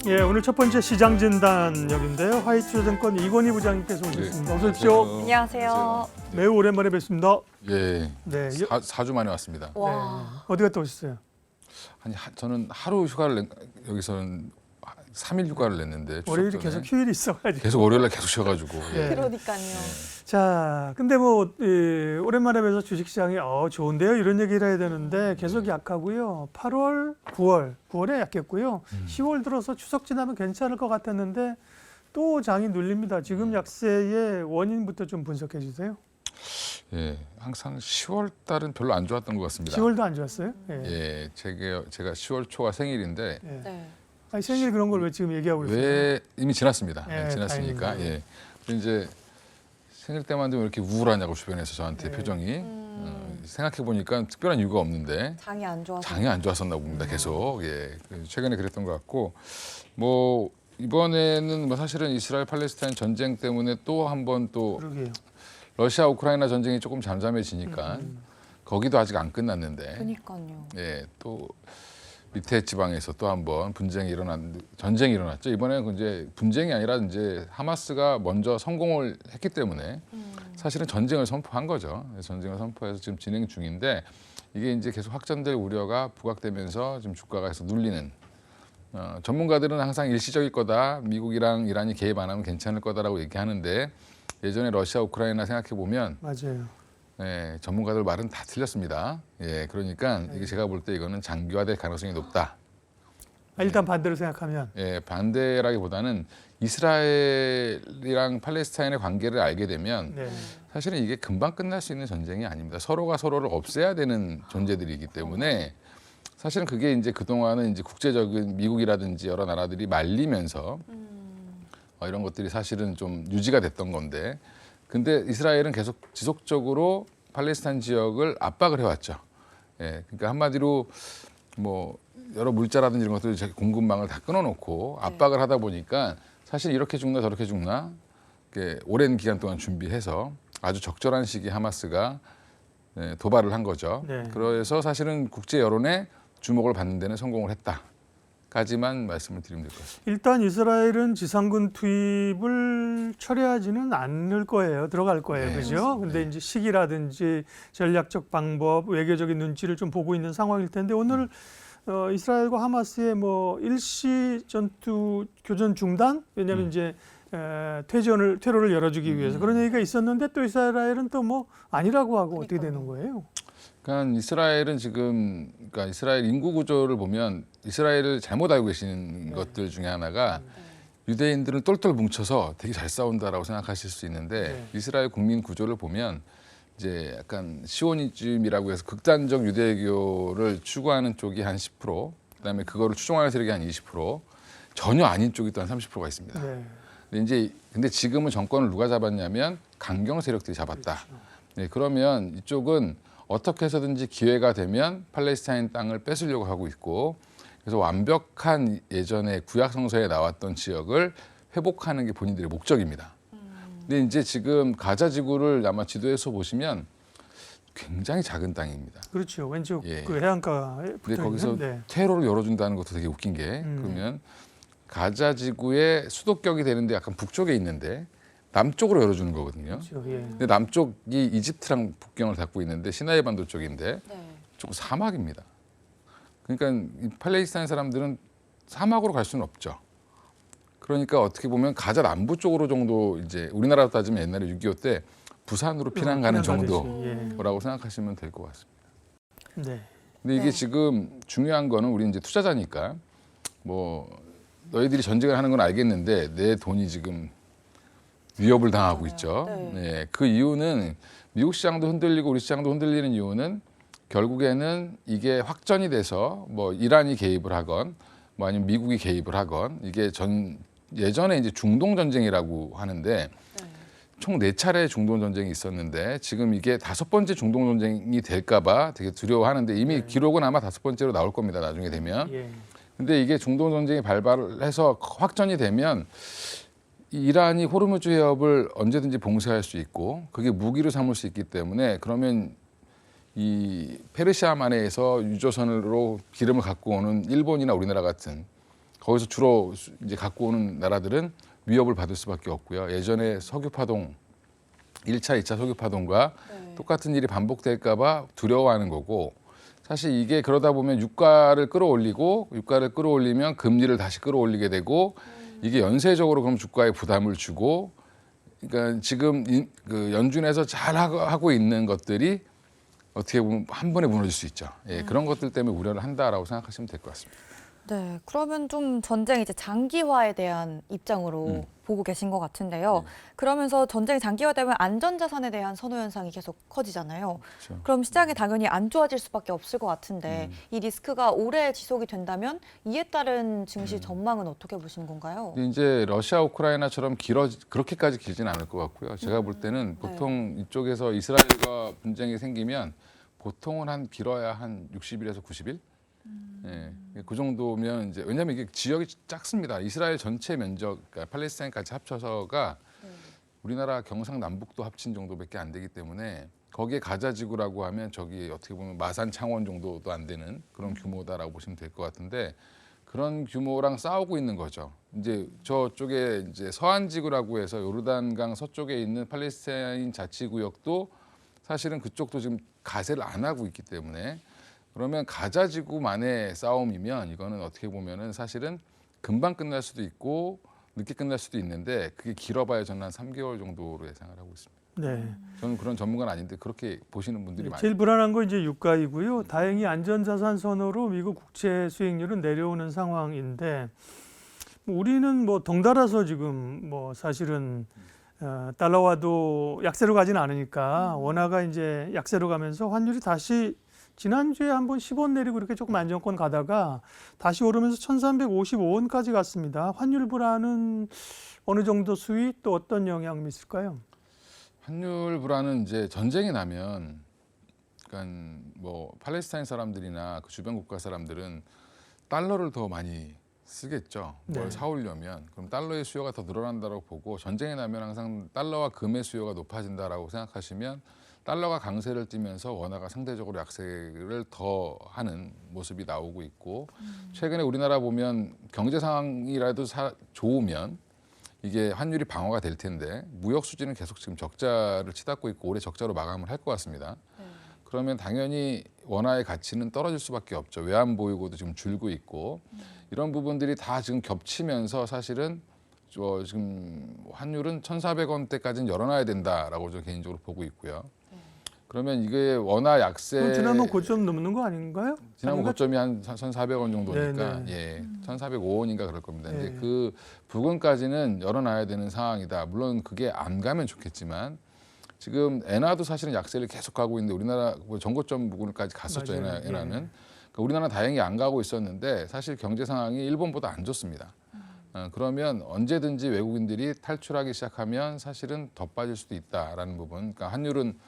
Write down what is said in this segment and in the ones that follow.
예, 오늘 첫 번째 시장 진단역인데요. 화이트证券이건희 부장님께서 오셨습니다. 어서 오십시오. 안녕하세요. 매우 오랜만에 뵙습니다. 예, 네, 4주 만에 왔습니다. 와. 어디 갔다 오셨어요? 저는 하루 휴가를 여기서는 3일 휴가를 냈는데 월요일이 추석 전에. 계속 휴일이 있어가지고. 계속 월요일날 계속 쉬어가지고. 네. 그러니까요. 자, 근데 뭐 오랜만에 뵈서 주식시장이 좋은데요. 이런 얘기를 해야 되는데 계속 약하고요. 8월, 9월에 약했고요. 10월 들어서 추석 지나면 괜찮을 것 같았는데 또 장이 눌립니다. 지금 약세의 원인부터 좀 분석해 주세요. 예, 항상 10월 달은 별로 안 좋았던 것 같습니다. 10월도 안 좋았어요? 예. 예, 제가 10월 초가 생일인데 예. 네. 아니, 생일 그런 걸 왜 지금 얘기하고 있어요? 왜 이미 지났습니다. 예, 지났으니까. 다행이네요. 예. 근데 이제 생일 때만 되면 이렇게 우울하냐고 주변에서 저한테 예. 표정이 생각해 보니까 특별한 이유가 없는데 장이 안 좋아서. 장이 안 좋았었나 봅니다. 계속. 예. 최근에 그랬던 것 같고 뭐 이번에는 뭐 사실은 이스라엘 팔레스타인 전쟁 때문에 또 한 번 또 그러게요. 러시아 우크라이나 전쟁이 조금 잠잠해지니까 거기도 아직 안 끝났는데 그러니까요. 예, 또 밑에 지방에서 또 한 번 전쟁이 일어났죠. 이번에는 이제 분쟁이 아니라 이제 하마스가 먼저 성공을 했기 때문에 사실은 전쟁을 선포한 거죠. 전쟁을 선포해서 지금 진행 중인데 이게 이제 계속 확전될 우려가 부각되면서 지금 주가가 계속 눌리는. 전문가들은 항상 일시적일 거다. 미국이랑 이란이 개입 안 하면 괜찮을 거다라고 얘기하는데 예전에 러시아 우크라이나 생각해 보면 맞아요. 예, 전문가들 말은 다 틀렸습니다. 예, 그러니까 이게 제가 볼 때 이거는 장기화될 가능성이 높다. 일단 반대로 생각하면 예, 반대라기보다는 이스라엘이랑 팔레스타인의 관계를 알게 되면 네. 사실은 이게 금방 끝날 수 있는 전쟁이 아닙니다. 서로가 서로를 없애야 되는 존재들이기 때문에 사실은 그게 이제 그동안은 이제 국제적인 미국이라든지 여러 나라들이 말리면서 이런 것들이 사실은 좀 유지가 됐던 건데 근데 이스라엘은 계속 지속적으로 팔레스타인 지역을 압박을 해왔죠. 예, 그러니까 한마디로 뭐 여러 물자라든지 이런 것들 공급망을 다 끊어놓고 압박을 하다 보니까 사실 이렇게 죽나 저렇게 죽나 이렇게 오랜 기간 동안 준비해서 아주 적절한 시기에 하마스가 도발을 한 거죠. 네. 그래서 사실은 국제 여론의 주목을 받는 데는 성공을 했다까지만 말씀을 드리면 될 것 같습니다. 일단 이스라엘은 지상군 투입을 철회하지는 않을 거예요. 들어갈 거예요. 네, 그죠? 근데 이제 시기라든지 전략적 방법, 외교적인 눈치를 좀 보고 있는 상황일 텐데 오늘 이스라엘과 하마스의 뭐 일시 전투 교전 중단? 왜냐하면 이제 퇴로를 열어주기 위해서 그런 얘기가 있었는데 또 이스라엘은 또 뭐 아니라고 하고 어떻게 되는 거예요? 그러니까 이스라엘은 지금 그러니까 이스라엘 인구 구조를 보면 이스라엘을 잘못 알고 계시는 것들 중에 하나가 유대인들은 똘똘 뭉쳐서 되게 잘 싸운다라고 생각하실 수 있는데 이스라엘 국민 구조를 보면 이제 약간 시오니즘이라고 해서 극단적 유대교를 추구하는 쪽이 한 10%, 그다음에 그거를 추종하는 세력이 한 20%, 전혀 아닌 쪽이 또 한 30%가 있습니다. 네. 근데 지금은 정권을 누가 잡았냐면 강경 세력들이 잡았다. 네, 그러면 이쪽은 어떻게 해서든지 기회가 되면 팔레스타인 땅을 뺏으려고 하고 있고 그래서 완벽한 예전에 구약 성서에 나왔던 지역을 회복하는 게 본인들의 목적입니다. 근데 이제 지금 가자 지구를 아마 지도에서 보시면 굉장히 작은 땅입니다. 그렇죠. 왼쪽 예. 그 해안가에 근데 붙어 거기서 있는. 퇴로를 열어준다는 것도 되게 웃긴 게 그러면 가자 지구의 수도격이 되는데 약간 북쪽에 있는데 남쪽으로 열어주는 거거든요. 그렇죠. 예. 근데 남쪽이 이집트랑 국경을 닿고 있는데 시나이 반도 쪽인데 네. 조금 사막입니다. 그러니까 이 팔레스타인 사람들은 사막으로 갈 수는 없죠. 그러니까 어떻게 보면 가자 남부 쪽으로 정도 이제 우리나라로 따지면 옛날에 6.25 때 부산으로 피난 가는 정도라고 생각하시면 될 것 같습니다. 네. 근데 이게 지금 중요한 거는 우리 이제 투자자니까 뭐 너희들이 전쟁을 하는 건 알겠는데 내 돈이 지금 위협을 당하고 있죠. 네, 그 이유는 미국 시장도 흔들리고 우리 시장도 흔들리는 이유는 결국에는 이게 확전이 돼서 뭐 이란이 개입을 하건 뭐 아니면 미국이 개입을 하건 이게 예전에 이제 중동 전쟁이라고 하는데 총 4차례 중동 전쟁이 있었는데 지금 이게 5번째 중동 전쟁이 될까 봐 되게 두려워하는데 이미 기록은 아마 5번째로 나올 겁니다. 나중에 되면. 예. 근데 이게 중동 전쟁이 발발을 해서 확전이 되면 이란이 호르무즈 해협을 언제든지 봉쇄할 수 있고 그게 무기로 삼을 수 있기 때문에 그러면 이 페르시아만해에서 유조선으로 기름을 갖고 오는 일본이나 우리나라 같은 거기서 주로 이제 갖고 오는 나라들은 위협을 받을 수밖에 없고요. 예전에 석유 파동 1차, 2차 석유 파동과 똑같은 일이 반복될까 봐 두려워하는 거고 사실 이게 그러다 보면 유가를 끌어올리면 금리를 다시 끌어올리게 되고 이게 연쇄적으로 그럼 주가에 부담을 주고 그러니까 지금 그 연준에서 잘 하고 있는 것들이 어떻게 보면 한 번에 무너질 수 있죠. 예, 그런 것들 때문에 우려를 한다라고 생각하시면 될 것 같습니다. 네, 그러면 좀 전쟁이 이제 장기화에 대한 입장으로 보고 계신 것 같은데요. 그러면서 전쟁이 장기화되면 안전자산에 대한 선호 현상이 계속 커지잖아요. 그렇죠. 그럼 시장이 당연히 안 좋아질 수밖에 없을 것 같은데 이 리스크가 오래 지속이 된다면 이에 따른 증시 전망은 어떻게 보시는 건가요? 근데 이제 러시아 우크라이나처럼 그렇게까지 길지는 않을 것 같고요. 제가 볼 때는 보통 이쪽에서 이스라엘과 분쟁이 생기면 보통은 한 길어야 한 60일에서 90일. 예, 그 정도면 이제 왜냐하면 이게 지역이 작습니다. 이스라엘 전체 면적, 그러니까 팔레스타인까지 합쳐서가 우리나라 경상남북도 합친 정도밖에 안 되기 때문에 거기에 가자지구라고 하면 저기 어떻게 보면 마산 창원 정도도 안 되는 그런 규모다라고 보시면 될 것 같은데 그런 규모랑 싸우고 있는 거죠. 이제 저쪽에 이제 서한지구라고 해서 요르단강 서쪽에 있는 팔레스타인 자치구역도 사실은 그쪽도 지금 가세를 안 하고 있기 때문에. 그러면 가자지구만의 싸움이면 이거는 어떻게 보면은 사실은 금방 끝날 수도 있고 늦게 끝날 수도 있는데 그게 길어봐야 저는 한 3개월 정도로 예상을 하고 있습니다. 네. 저는 그런 전문가는 아닌데 그렇게 보시는 분들이 많아요. 제일 불안한 건 이제 유가이고요. 다행히 안전자산 선호로 미국 국채 수익률은 내려오는 상황인데 우리는 뭐 덩달아서 지금 뭐 사실은 달러와도 약세로 가지는 않으니까 원화가 이제 약세로 가면서 환율이 다시 지난주에 한번 10원 내리고 이렇게 조금 안정권 가다가 다시 오르면서 1355원까지 갔습니다. 환율 불안은 어느 정도 수위 또 어떤 영향을 미칠까요? 환율 불안은 이제 전쟁이 나면 그러니까 뭐 팔레스타인 사람들이나 그 주변 국가 사람들은 달러를 더 많이 쓰겠죠. 뭘 네. 사오려면 그럼 달러의 수요가 더 늘어난다고 보고 전쟁이 나면 항상 달러와 금의 수요가 높아진다라고 생각하시면 달러가 강세를 띠면서 원화가 상대적으로 약세를 더 하는 모습이 나오고 있고 최근에 우리나라 보면 경제 상황이라도 좋으면 이게 환율이 방어가 될 텐데 무역 수지는 계속 지금 적자를 치닫고 있고 올해 적자로 마감을 할 것 같습니다. 그러면 당연히 원화의 가치는 떨어질 수밖에 없죠. 외환 보유고도 지금 줄고 있고 이런 부분들이 다 지금 겹치면서 사실은 지금 환율은 1,400원대까지는 열어놔야 된다라고 저는 개인적으로 보고 있고요. 그러면 이게 원화 약세 지난번 고점 넘는 거 아닌가요? 지난번 고점이 한 1,400원 정도니까 네네. 예, 1,405원인가 그럴 겁니다. 네. 이제 그 부근까지는 열어놔야 되는 상황이다. 물론 그게 안 가면 좋겠지만 지금 엔화도 사실은 약세를 계속 가고 있는데 우리나라 전고점 부근까지 갔었죠. 맞아요. 엔화는. 예. 그러니까 우리나라는 다행히 안 가고 있었는데 사실 경제 상황이 일본보다 안 좋습니다. 그러면 언제든지 외국인들이 탈출하기 시작하면 사실은 더 빠질 수도 있다라는 부분. 그러니까 환율은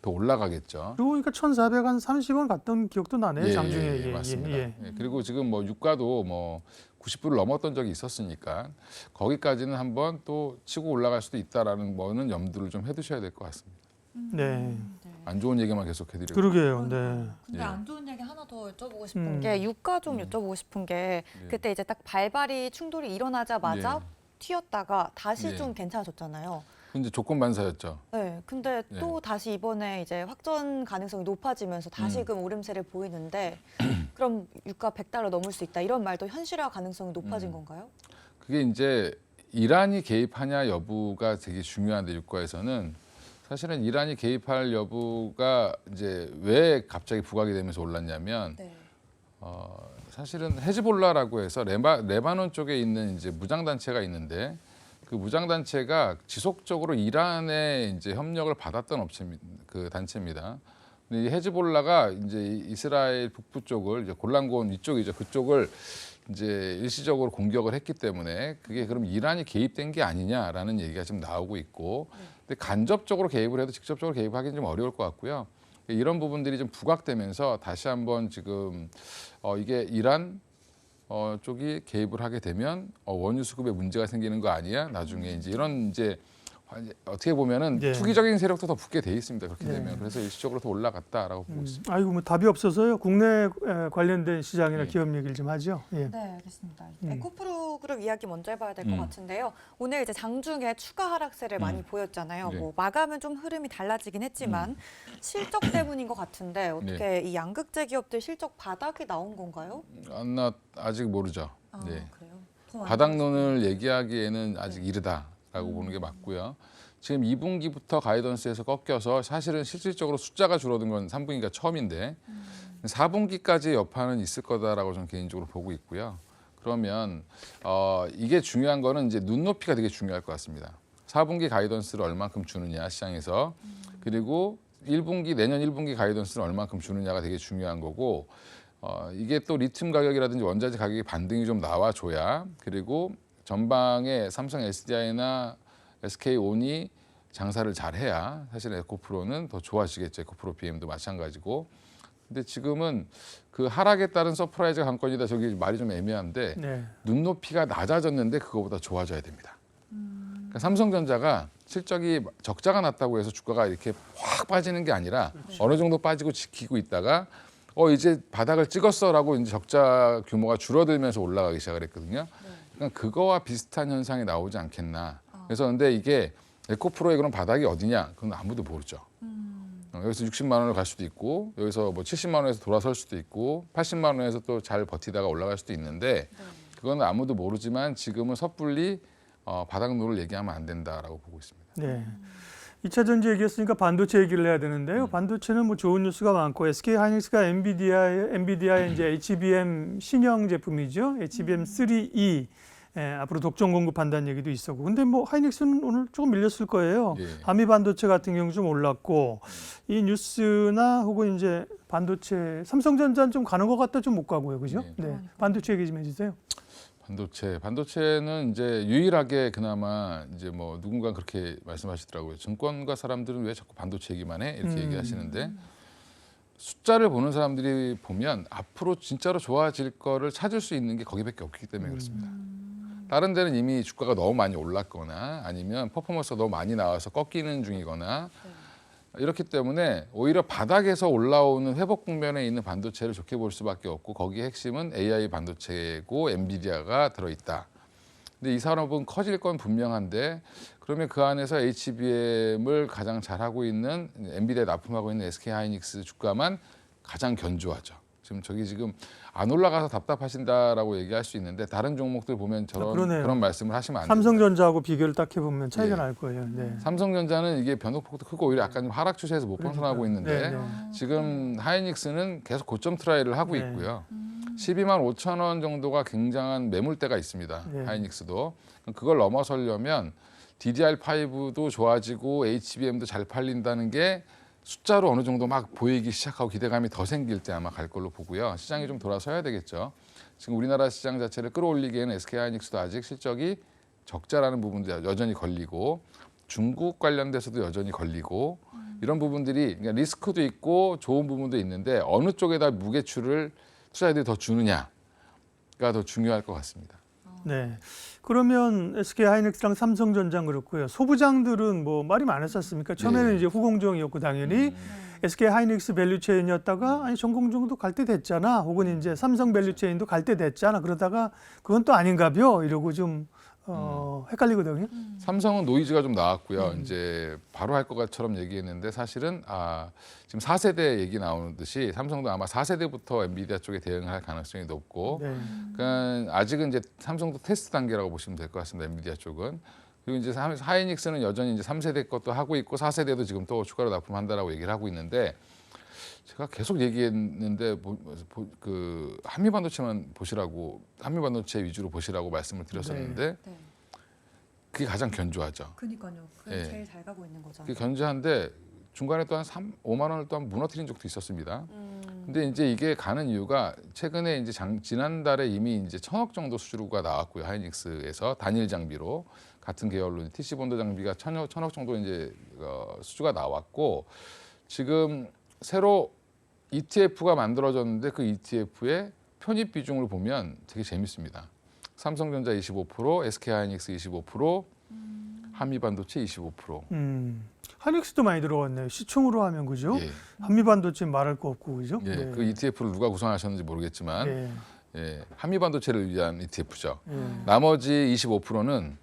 더 올라가겠죠. 그러고 보니까 1,430원 갔던 기억도 나네요. 장중에. 예, 맞습니다. 예, 그리고 지금 뭐 유가도 뭐 90불을 넘었던 적이 있었으니까 거기까지는 한번 또 치고 올라갈 수도 있다라는 거는 염두를 좀 해두셔야 될 것 같습니다. 네. 안 좋은 얘기만 계속 해드려요. 그러게요. 네. 근데 예. 안 좋은 얘기 하나 더 여쭤보고 싶은 게 유가 좀 여쭤보고 싶은 게 예. 그때 이제 딱 발발이 충돌이 일어나자마자 예. 튀었다가 다시 예. 좀 괜찮아졌잖아요. 근데 조건 반사였죠. 네, 근데 예. 또 다시 이번에 이제 확전 가능성이 높아지면서 다시금 오름세를 보이는데 그럼 유가 100달러 넘을 수 있다 이런 말도 현실화 가능성이 높아진 건가요? 그게 이제 이란이 개입하냐 여부가 되게 중요한데 유가에서는 사실은 이란이 개입할 여부가 이제 왜 갑자기 부각이 되면서 올랐냐면 네. 사실은 헤즈볼라라고 해서 레바논 쪽에 있는 이제 무장 단체가 있는데 그 무장 단체가 지속적으로 이란의 이제 협력을 받았던 그 단체입니다. 근데 이 헤즈볼라가 이제 이스라엘 북부 쪽을 이제 골란고원 위쪽이죠. 그쪽을 이제 일시적으로 공격을 했기 때문에 그게 그럼 이란이 개입된 게 아니냐라는 얘기가 지금 나오고 있고, 근데 간접적으로 개입을 해도 직접적으로 개입하기는 좀 어려울 것 같고요. 이런 부분들이 좀 부각되면서 다시 한번 지금 이게 이란 쪽이 개입을 하게 되면 원유 수급에 문제가 생기는 거 아니야? 나중에 이제 이런 이제 어떻게 보면은 네. 투기적인 세력도 더 붙게 돼 있습니다. 그렇게 네. 되면 그래서 일시적으로 더 올라갔다라고 보고 있습니다. 아이고 뭐 답이 없어서요. 국내 관련된 시장이나 네. 기업 얘기를 좀 하죠. 예. 네, 알겠습니다. 음. 에코프로 그룹 이야기 먼저 해봐야 될 것 같은데요. 오늘 이제 장중에 추가 하락세를 많이 보였잖아요. 네. 뭐 마감은 좀 흐름이 달라지긴 했지만 실적 때문인 것 같은데 어떻게 이 양극재 기업들 실적 바닥이 나온 건가요? 아직 모르죠. 아, 네. 그래요? 더 많이 바닥론을 얘기하기에는 아직 이르다라고 보는 게 맞고요. 지금 2분기부터 가이던스에서 꺾여서 사실은 실질적으로 숫자가 줄어든 건 3분기가 처음인데 4분기까지 여파는 있을 거다라고 저는 개인적으로 보고 있고요. 그러면 이게 중요한 거는 이제 눈높이가 되게 중요할 것 같습니다. 4분기 가이던스를 얼만큼 주느냐 시장에서 그리고 1분기 내년 1분기 가이던스를 얼만큼 주느냐가 되게 중요한 거고 이게 또 리튬 가격이라든지 원자재 가격의 반등이 좀 나와줘야 그리고 전방에 삼성 SDI나 SK온이 장사를 잘해야 사실 에코프로는 더 좋아지겠죠. 에코프로 BM도 마찬가지고. 근데 지금은 그 하락에 따른 서프라이즈 관건이다. 저기 말이 좀 애매한데 네. 눈높이가 낮아졌는데 그거보다 좋아져야 됩니다. 그러니까 삼성전자가 실적이 적자가 났다고 해서 주가가 이렇게 확 빠지는 게 아니라 어느 정도 빠지고 지키고 있다가 이제 바닥을 찍었어라고 이제 적자 규모가 줄어들면서 올라가기 시작을 했거든요. 그러니까 그거와 비슷한 현상이 나오지 않겠나. 그래서 근데 이게 에코프로의 그런 바닥이 어디냐? 그건 아무도 모르죠. 여기서 60만 원을 갈 수도 있고 여기서 뭐 70만 원에서 돌아설 수도 있고 80만 원에서 또 잘 버티다가 올라갈 수도 있는데 그건 아무도 모르지만 지금은 섣불리 바닥론을 얘기하면 안 된다라고 보고 있습니다. 네. 2차 전지 얘기했으니까 반도체 얘기를 해야 되는데요. 반도체는 뭐 좋은 뉴스가 많고 SK 하이닉스가 엔비디아의 이제 HBM 신형 제품이죠. HBM3E 앞으로 독점 공급한다는 얘기도 있었고. 근데 뭐 하이닉스는 오늘 조금 밀렸을 거예요. 예. 아미 반도체 같은 경우 좀 올랐고 이 뉴스나 혹은 이제 반도체 삼성전자는 좀 가는 것 같다 좀 못 가고요. 그죠? 예. 네. 반도체 얘기 좀 해주세요. 반도체는 이제 유일하게 그나마 이제 뭐 누군가 그렇게 말씀하시더라고요. 증권가 사람들은 왜 자꾸 반도체 얘기만 해? 이렇게 얘기하시는데 숫자를 보는 사람들이 보면 앞으로 진짜로 좋아질 거를 찾을 수 있는 게 거기밖에 없기 때문에 그렇습니다. 다른 데는 이미 주가가 너무 많이 올랐거나 아니면 퍼포먼스가 너무 많이 나와서 꺾이는 중이거나 이렇기 때문에 오히려 바닥에서 올라오는 회복 국면에 있는 반도체를 좋게 볼 수밖에 없고 거기에 핵심은 AI 반도체고 엔비디아가 들어있다. 근데 이 산업은 커질 건 분명한데 그러면 그 안에서 HBM을 가장 잘하고 있는 엔비디아에 납품하고 있는 SK 하이닉스 주가만 가장 견조하죠. 지금 안 올라가서 답답하신다라고 얘기할 수 있는데 다른 종목들 보면 그런 말씀을 하시면 안 돼요. 삼성전자하고 비교를 딱 해보면 차이가 예. 날 거예요. 네. 삼성전자는 이게 변동폭도 크고 오히려 약간 좀 하락 추세에서 못 벗어나고 있는데 네, 네. 지금 하이닉스는 계속 고점 트라이를 하고 네. 있고요. 12만 5천 원 정도가 굉장한 매물대가 있습니다. 네. 하이닉스도. 그걸 넘어서려면 DDR5도 좋아지고 HBM도 잘 팔린다는 게 숫자로 어느 정도 막 보이기 시작하고 기대감이 더 생길 때 아마 갈 걸로 보고요. 시장이 좀 돌아서야 되겠죠. 지금 우리나라 시장 자체를 끌어올리기에는 SK하이닉스도 아직 실적이 적자라는 부분도 여전히 걸리고 중국 관련돼서도 여전히 걸리고 이런 부분들이 그러니까 리스크도 있고 좋은 부분도 있는데 어느 쪽에다 무게추를 투자자들이 더 주느냐가 더 중요할 것 같습니다. 네. 그러면 SK 하이닉스랑 삼성전자는 그렇고요. 소부장들은 뭐 말이 많았었습니까? 처음에는 네. 이제 후공정이었고 당연히 SK 하이닉스 밸류체인이었다가 아니 전공정도 갈 때 됐잖아. 혹은 이제 삼성 밸류체인도 갈 때 됐잖아. 그러다가 그건 또 아닌가벼 이러고 좀 헷갈리거든요. 삼성은 노이즈가 좀 나왔고요. 이제 바로 할 것처럼 얘기했는데 사실은 지금 4세대 얘기 나오듯이 삼성도 아마 4세대부터 엔비디아 쪽에 대응할 가능성이 높고 네. 그러니까 아직은 이제 삼성도 테스트 단계라고 보시면 될 것 같습니다. 엔비디아 쪽은. 그리고 이제 하이닉스는 여전히 이제 3세대 것도 하고 있고 4세대도 지금 또 추가로 납품한다라고 얘기를 하고 있는데 제가 계속 얘기했는데 그 한미반도체만 보시라고 한미반도체 위주로 보시라고 말씀을 드렸었는데 네. 그게 가장 견조하죠. 그러니까요. 그게 예. 제일 잘 가고 있는 거죠. 그게 견조한데 중간에 또 한 5만 원을 또 한 무너뜨린 적도 있었습니다. 근데 이제 이게 가는 이유가 최근에 이제 지난달에 이미 이제 1,000억 정도 수주가 나왔고요. 하이닉스에서 단일 장비로 같은 계열로 TC 본드 장비가 1,000억 정도 이제 수주가 나왔고 지금 새로 ETF가 만들어졌는데 그 ETF의 편입 비중을 보면 되게 재밌습니다. 삼성전자 25%, SK 하이닉스 25%, 한미 반도체 25%. 하닉스도 많이 들어왔네요. 시총으로 하면 그죠? 예. 한미 반도체 말할 거 없고 그죠? 예. 네. 그 ETF를 누가 구성하셨는지 모르겠지만 예. 예. 한미 반도체를 위한 ETF죠. 예. 나머지 25%는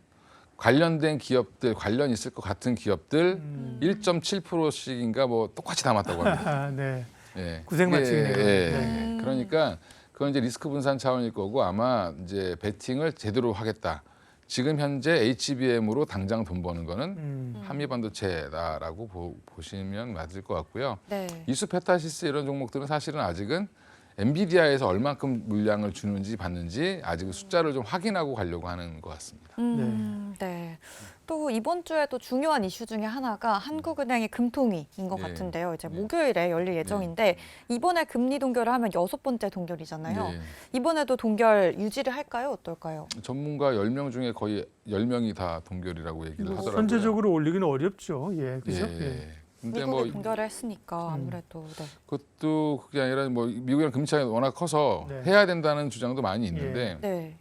관련된 기업들, 관련 있을 것 같은 기업들 1.7%씩인가 뭐 똑같이 담았다고 합니다. 아, 네. 예. 구색 그게, 맞추네요. 예. 네. 그러니까 그건 이제 리스크 분산 차원일 거고 아마 이제 베팅을 제대로 하겠다. 지금 현재 HBM으로 당장 돈 버는 거는 한미 반도체다라고 보시면 맞을 것 같고요. 네. 이수페타시스 이런 종목들은 사실은 아직은 엔비디아에서 얼만큼 물량을 주는지 받는지 아직은 숫자를 좀 확인하고 가려고 하는 것 같습니다. 네. 또 이번 주에도 중요한 이슈 중에 하나가 한국은행의 금통위인 것 네. 같은데요. 이제 네. 목요일에 열릴 예정인데 이번에 금리 동결을 하면 6번째 동결이잖아요. 네. 이번에도 동결 유지를 할까요? 어떨까요? 전문가 10명 중에 거의 10명이 다 동결이라고 얘기를 하더라고요. 선제적으로 올리기는 어렵죠. 예, 그죠? 예. 예. 근데 미국이 뭐 동결을 했으니까 아무래도 네. 그것도 그게 아니라 뭐 미국이랑 금리 차이가 워낙 커서 네. 해야 된다는 주장도 많이 있는데 네.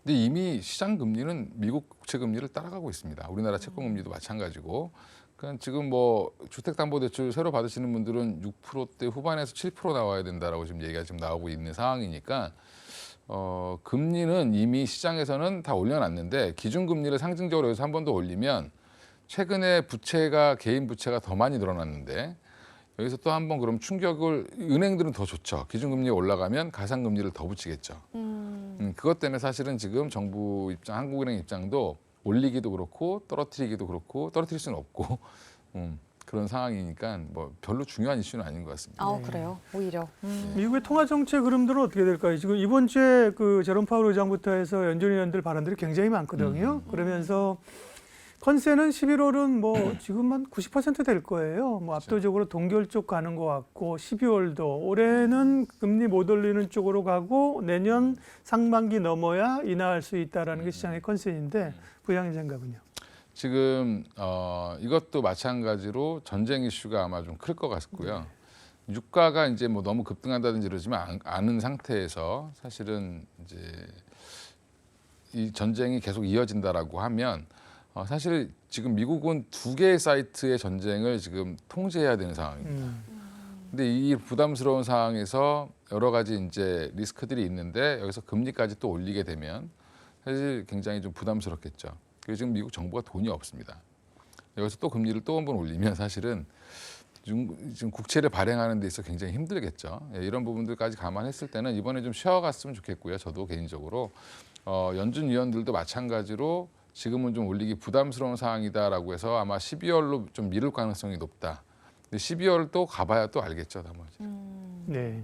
근데 이미 시장 금리는 미국 국채 금리를 따라가고 있습니다. 우리나라 채권 금리도 마찬가지고. 그러니까 지금 뭐 주택담보대출 새로 받으시는 분들은 6%대 후반에서 7% 나와야 된다라고 지금 얘기가 지금 나오고 있는 상황이니까 금리는 이미 시장에서는 다 올려놨는데 기준금리를 상징적으로 여기서 한 번 더 올리면 최근에 부채가 개인 부채가 더 많이 늘어났는데 여기서 또 한 번 그럼 충격을 은행들은 더 좋죠. 기준금리가 올라가면 가상금리를 더 붙이겠죠. 그것 때문에 사실은 지금 정부 입장, 한국은행 입장도 올리기도 그렇고 떨어뜨리기도 그렇고 떨어뜨릴 수는 없고 그런 상황이니까 뭐 별로 중요한 이슈는 아닌 것 같습니다. 아, 그래요. 오히려. 미국의 통화 정책 흐름들은 어떻게 될까요? 지금 이번 주에 그 제롬 파월 의장부터 해서 연준 의원들 발언들이 굉장히 많거든요. 그러면서 컨센은 11월은 뭐 지금 한 90% 될 거예요. 뭐 압도적으로 동결 쪽 가는 것 같고 12월도 올해는 금리 못 올리는 쪽으로 가고 내년 상반기 넘어야 인하할 수 있다라는 게 시장의 컨센인데 부장님 생각은요? 지금 이것도 마찬가지로 전쟁 이슈가 아마 좀 클 것 같고요. 유가가 이제 뭐 너무 급등한다든지 이러지만 않은 상태에서 사실은 이제 이 전쟁이 계속 이어진다라고 하면 사실 지금 미국은 2개의 사이트의 전쟁을 지금 통제해야 되는 상황입니다. 근데 이 부담스러운 상황에서 여러 가지 이제 리스크들이 있는데 여기서 금리까지 또 올리게 되면 사실 굉장히 좀 부담스럽겠죠. 그리고 지금 미국 정부가 돈이 없습니다. 여기서 또 금리를 또 한 번 올리면 사실은 지금 국채를 발행하는 데 있어 굉장히 힘들겠죠. 예, 이런 부분들까지 감안했을 때는 이번에 좀 쉬어갔으면 좋겠고요. 저도 개인적으로 연준 위원들도 마찬가지로 지금은 좀 올리기 부담스러운 상황이다라고 해서 아마 12월로 좀 미룰 가능성이 높다. 근데 12월 또 가봐야 또 알겠죠, 나머지. 네.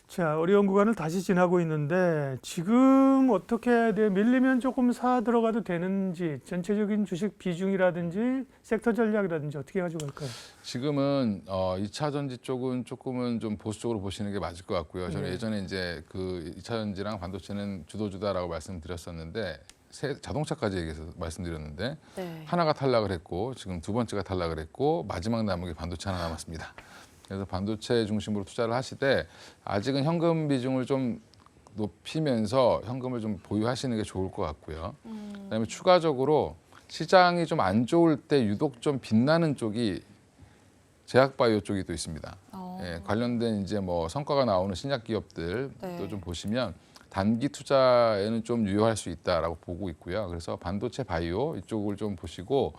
자, 어려운 구간을 다시 지나고 있는데 지금 어떻게 해야 돼요? 밀리면 조금 사 들어가도 되는지 전체적인 주식 비중이라든지 섹터 전략이라든지 어떻게 가져갈까요? 지금은 2차 전지 쪽은 조금은 좀 보수적으로 보시는 게 맞을 것 같고요. 저는 예전에 이제 그 2차 전지랑 반도체는 주도주다라고 말씀드렸었는데 자동차까지 얘기해서 말씀드렸는데 네. 하나가 탈락을 했고 지금 두 번째가 탈락을 했고 마지막 남은 게 반도체 하나 남았습니다. 그래서 반도체 중심으로 투자를 하시되 아직은 현금 비중을 좀 높이면서 현금을 좀 보유하시는 게 좋을 것 같고요. 그다음에 추가적으로 시장이 좀 안 좋을 때 유독 좀 빛나는 쪽이 제약바이오 쪽이 또 있습니다. 예, 관련된 이제 뭐 성과가 나오는 신약 기업들도 네. 좀 보시면 단기 투자에는 좀 유효할 수 있다라고 보고 있고요. 그래서 반도체 바이오 이쪽을 좀 보시고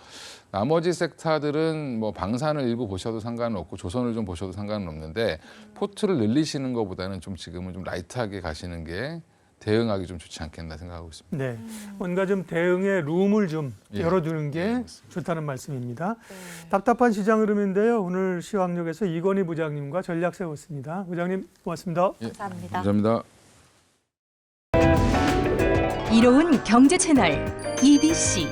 나머지 섹터들은 뭐 방산을 일부 보셔도 상관은 없고 조선을 좀 보셔도 상관은 없는데 포트를 늘리시는 것보다는 좀 지금은 좀 라이트하게 가시는 게 대응하기 좀 좋지 않겠나 생각하고 있습니다. 네. 뭔가 좀 대응의 룸을 좀 예. 열어두는 게 예, 맞습니다. 좋다는 말씀입니다. 네. 답답한 시장 흐름인데요. 오늘 시황역에서 이건희 부장님과 전략 세웠습니다. 부장님 고맙습니다. 예, 감사합니다. 감사합니다. 이로운 경제 채널 EBC